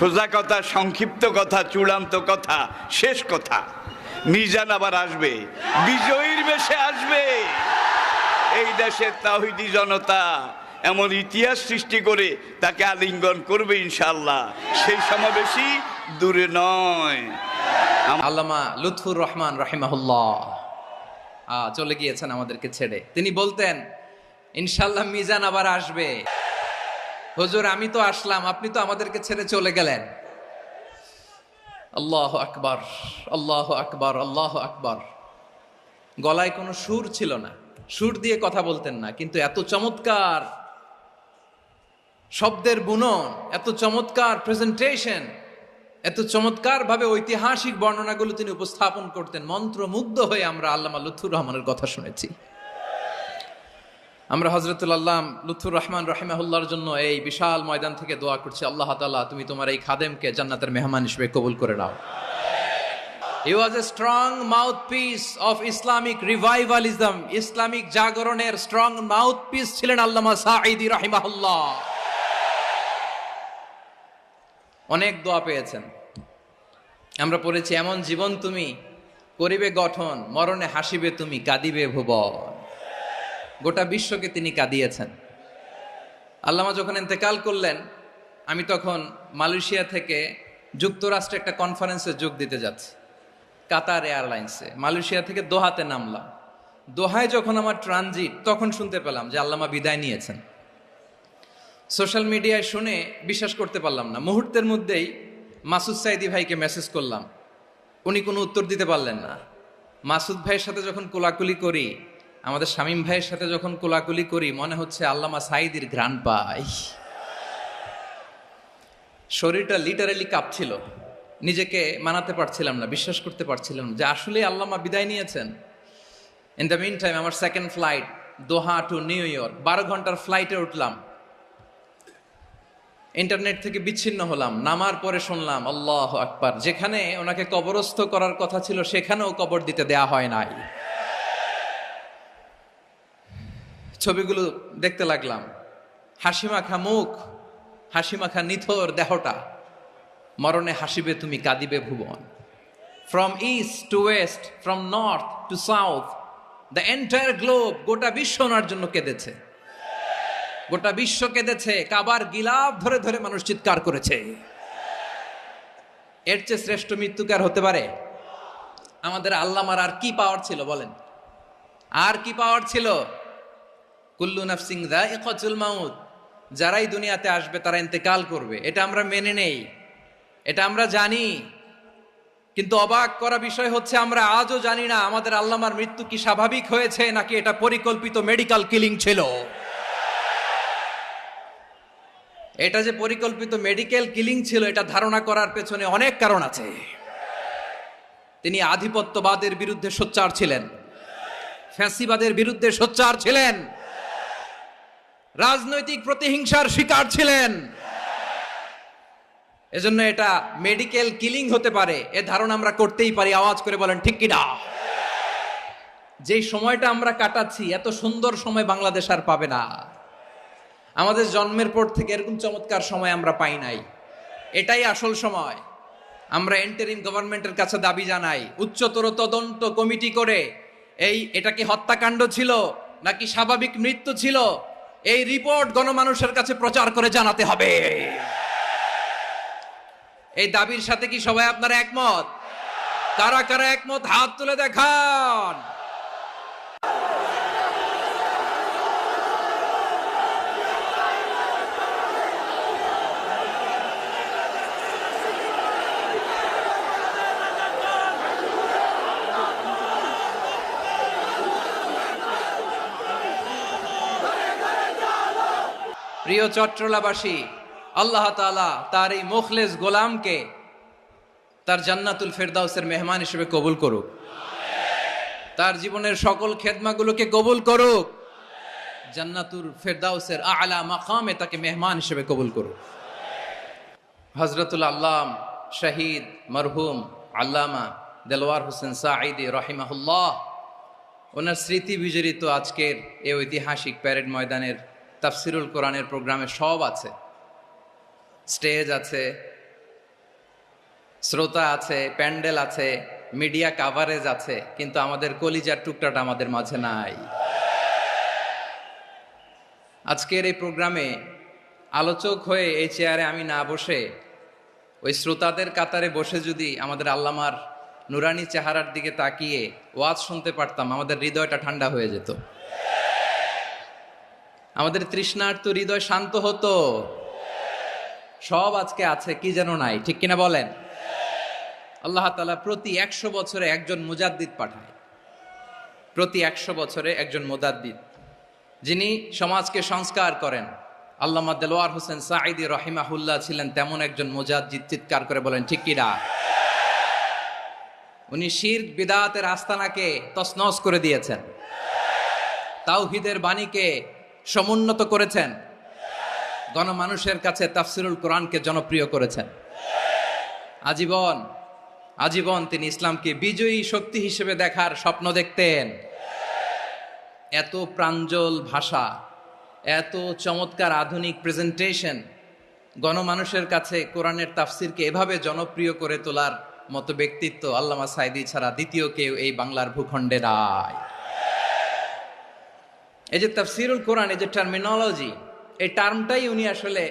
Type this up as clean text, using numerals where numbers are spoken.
সোজা কথা, সংক্ষিপ্ত কথা, চূড়ান্ত কথা, শেষ কথা, মিজান আবার আসবে, বিজয়ীর বেশে আসবে। এই দেশের তাওহীদি জনতা এমন ইতিহাস সৃষ্টি করে তাকে আলিঙ্গন করবে ইনশাআল্লাহ। সেই সমাবেশই দূরে নয়। আল্লামা লুৎফুর রহমান রাহিমাহুল্লাহ চলে গিয়েছেন আমাদেরকে ছেড়ে। তিনি বলতেন, ইনশাআল্লাহ মিজান আবার আসবে। হুজুর, আমি তো আসলাম, আপনি তো আমাদেরকে ছেড়ে চলে গেলেন। আল্লাহু আকবার, আল্লাহু আকবার, আল্লাহু আকবার। গলায় কোনো সুর ছিল না, সুর দিয়ে কথা বলতেন না, কিন্তু এত চমৎকার শব্দের বুনন, এত চমৎকার প্রেজেন্টেশন, এত চমৎকার ভাবে ঐতিহাসিক বর্ণনাগুলো তিনি উপস্থাপন করতেন। মন্ত্রমুগ্ধ হয়ে আমরা আল্লামা লুৎফুর রহমানের কথা শুনেছি। আমরা হযরতুল আল্লাম লুৎফুর রহমান রাহিমাহুল্লাহর জন্য এই বিশাল ময়দান থেকে দোয়া করছি, আল্লাহ তাআলা তুমি তোমার এই খাদেমকে জান্নাতের মেহমান হিসেবে কবুল করে নাও। He was a strong mouthpiece of Islamic revivalism. Islamic জাগরণের স্ট্রং মাউথপিস ছিলেন আল্লামা সাঈদী রাহিমাহুল্লাহ। অনেক দোয়া পেয়েছেন। আমরা পড়েছি, এমন জীবন তুমি করিবে গঠন, মরণে হাসিবে তুমি, কাঁদিবে ভুবন। গোটা বিশ্বকে তিনি কাঁদিয়েছেন। আল্লামা যখন ইন্তেকাল করলেন, আমি তখন মালয়েশিয়া থেকে যুক্তরাষ্ট্রে একটা কনফারেন্সে যোগ দিতে যাচ্ছি, কাতার এয়ারলাইন্সে। মালয়েশিয়া থেকে দোহাতে নামলাম। দোহায় যখন আমার ট্রানজিট, তখন শুনতে পেলাম যে আল্লামা বিদায় নিয়েছেন। সোশ্যাল মিডিয়ায় শুনে বিশ্বাস করতে পারলাম না। মুহূর্তের মধ্যেই মাসুদ সাইদি ভাইকে মেসেজ করলাম, উনি কোনো উত্তর দিতে পারলেন না। মাসুদ ভাইয়ের সাথে যখন কোলাকুলি করি, আমাদের শামীম ভাইয়ের সাথে যখন কোলাকুলি করি, মনে হচ্ছে আল্লামা সাইদির ঘ্রাণ পাই। শরীরটা লিটারালি কাঁপছিল, নিজেকে মানাতে পারছিলাম না, বিশ্বাস করতে পারছিলাম না যে আসলে আল্লামা বিদায় নিয়েছেন। ইন দ্য মিন টাইম আমার সেকেন্ড ফ্লাইট, দোহা টু নিউ ইয়র্ক, 12 ঘন্টার ফ্লাইটে উঠলাম। ইন্টারনেট থেকে বিচ্ছিন্ন হলাম। নামার পরে শুনলাম আল্লাহু আকবার, যেখানে ওনাকে কবরস্থ করার কথা ছিল সেখানেও কবর দিতে দেয়া হয় নাই। ছবিগুলো দেখতে লাগলাম, হাসিমাখা মুখ, হাসিমাখা নিথর দেহটা, মরণে হাসিবে তুমি, কাঁদিবে ভুবন। From east to west, from north to south, the entire globe, গোটা বিশ্ব ওনার জন্য কেঁদেছে, গোটা বিশ্ব কেঁদেছে। কাবার গিলাফ ধরে ধরে মানুষ চিৎকার করেছে। এর চেয়ে শ্রেষ্ঠ মৃত্যুকার হতে পারে? আমাদের আল্লামার আর কি পাওয়ার ছিল বলেন? আর কি পাওয়ার ছিল? কুল্লু নাফসিন যায়িকাতুল মাউত, যারাই দুনিয়াতে আসবে তারা ইন্তেকাল করবে, এটা আমরা মেনে নেই, এটা আমরা জানি। কিন্তু অবাক করা বিষয় হচ্ছে, আমরা আজও জানি না আমাদের আল্লামার মৃত্যু কি স্বাভাবিক হয়েছে নাকি এটা পরিকল্পিত মেডিকেল কিলিং ছিল। এটা যে পরিকল্পিত মেডিকেল কিলিং ছিল, এটা ধারণা করার পেছনে অনেক কারণ আছে। তিনি আধিপত্যবাদের বিরুদ্ধে সোচ্চার ছিলেন, ফ্যাসিবাদের বিরুদ্ধে সোচ্চার ছিলেন, রাজনৈতিক প্রতিহিংসার শিকার ছিলেন। এজন্য এটা মেডিকেল কিলিং হতে পারে, এ ধারণা আমরা করতেই পারি। আওয়াজ করে বলেন ঠিক কি না? যেই সময়টা আমরা কাটাচ্ছি, এত সুন্দর সময় বাংলাদেশ আর পাবে না। আমাদের জন্মের পর থেকে এরকম চমৎকার সময় আমরা পাই নাই। এটাই আসল সময়। আমরা ইন্টারিম গভর্নমেন্টের কাছে দাবি জানাই, উচ্চতর তদন্ত কমিটি করে এটা কি হত্যাকাণ্ড ছিল নাকি স্বাভাবিক মৃত্যু ছিল, এই রিপোর্ট গণমানুষের কাছে প্রচার করে জানাতে হবে। এই দাবির সাথে কি সবাই আপনারা একমত? কারা কারা একমত হাত তুলে দেখান। প্রিয় চট্টলাবাসী, আল্লাহ তাআলা তার এই মুখলেস গোলামকে তার জান্নাতুল ফেরদাউসের মেহমান হিসেবে কবুল করুক, তার জীবনের সকল খেদমাগুলোকে কবুল করুক, জান্নাতুল ফেরদাউসের আলা মাকামে তাকে মেহমান হিসেবে কবুল করুক। হযরতুল আল্লাম শহীদ মরহুম আল্লামা দেলওয়ার হোসেন সাঈদী রাহিমাহুল্লাহ, ওনার স্মৃতি বিজড়িত আজকের এই ঐতিহাসিক প্যারেড ময়দানের তাফসিরুল কোরআনের প্রোগ্রামে সব আছে, স্টেজ আছে, শ্রোতা আছে, প্যান্ডেল আছে, মিডিয়া কাভারেজ আছে, কিন্তু আমাদের কলিজার টুকরাটা আমাদের মাঝে নাই। আজকের এই প্রোগ্রামে আলোচক হয়ে এই চেয়ারে আমি না বসে ওই শ্রোতাদের কাতারে বসে যদি আমাদের আল্লামার নুরানি চেহারার দিকে তাকিয়ে ওয়াজ শুনতে পারতাম, আমাদের হৃদয়টা ঠান্ডা হয়ে যেত, আমাদের তৃষ্ণার্ত হৃদয় শান্ত হতো। সব আজকে আছে, কি যেন নাই, ঠিক কিনা বলেন? আল্লাহ তাআলা প্রতি 100 বছরে একজন মুজাদ্দিদ পাঠায়, প্রতি 100 বছরে একজন মুজাদ্দিদ, যিনি সমাজকে সংস্কার করেন। আল্লামা দেলোয়ার হোসেন সাঈদী রহিমাহুল্লাহ ছিলেন তেমন একজন মুজাদ্দিদ। চিৎকার করে বলেন ঠিক কিনা? উনি শিরক বিদআতের আস্তানাকে তছনছ করে দিয়েছেন, তাওহীদের বাণীকে সমুন্নত করেছেন, গণমানুষের কাছে তাফসিরুল কোরআনকে জনপ্রিয় করেছেন। আজীবন আজীবন তিনি ইসলামকে বিজয়ী শক্তি হিসেবে দেখার স্বপ্ন দেখতেন। এত প্রাঞ্জল ভাষা, এত চমৎকার আধুনিক প্রেজেন্টেশন, গণমানুষের কাছে কোরআনের তাফসিরকে এভাবে জনপ্রিয় করে তোলার মতো ব্যক্তিত্ব আল্লামা সাঈদী ছাড়া দ্বিতীয় কেউ এই বাংলার ভূখণ্ডে নাই। এই যে তাফসিরুল কোরআন, এই যে টার্মিনোলজি, এই টার্মটাই উনি আসলে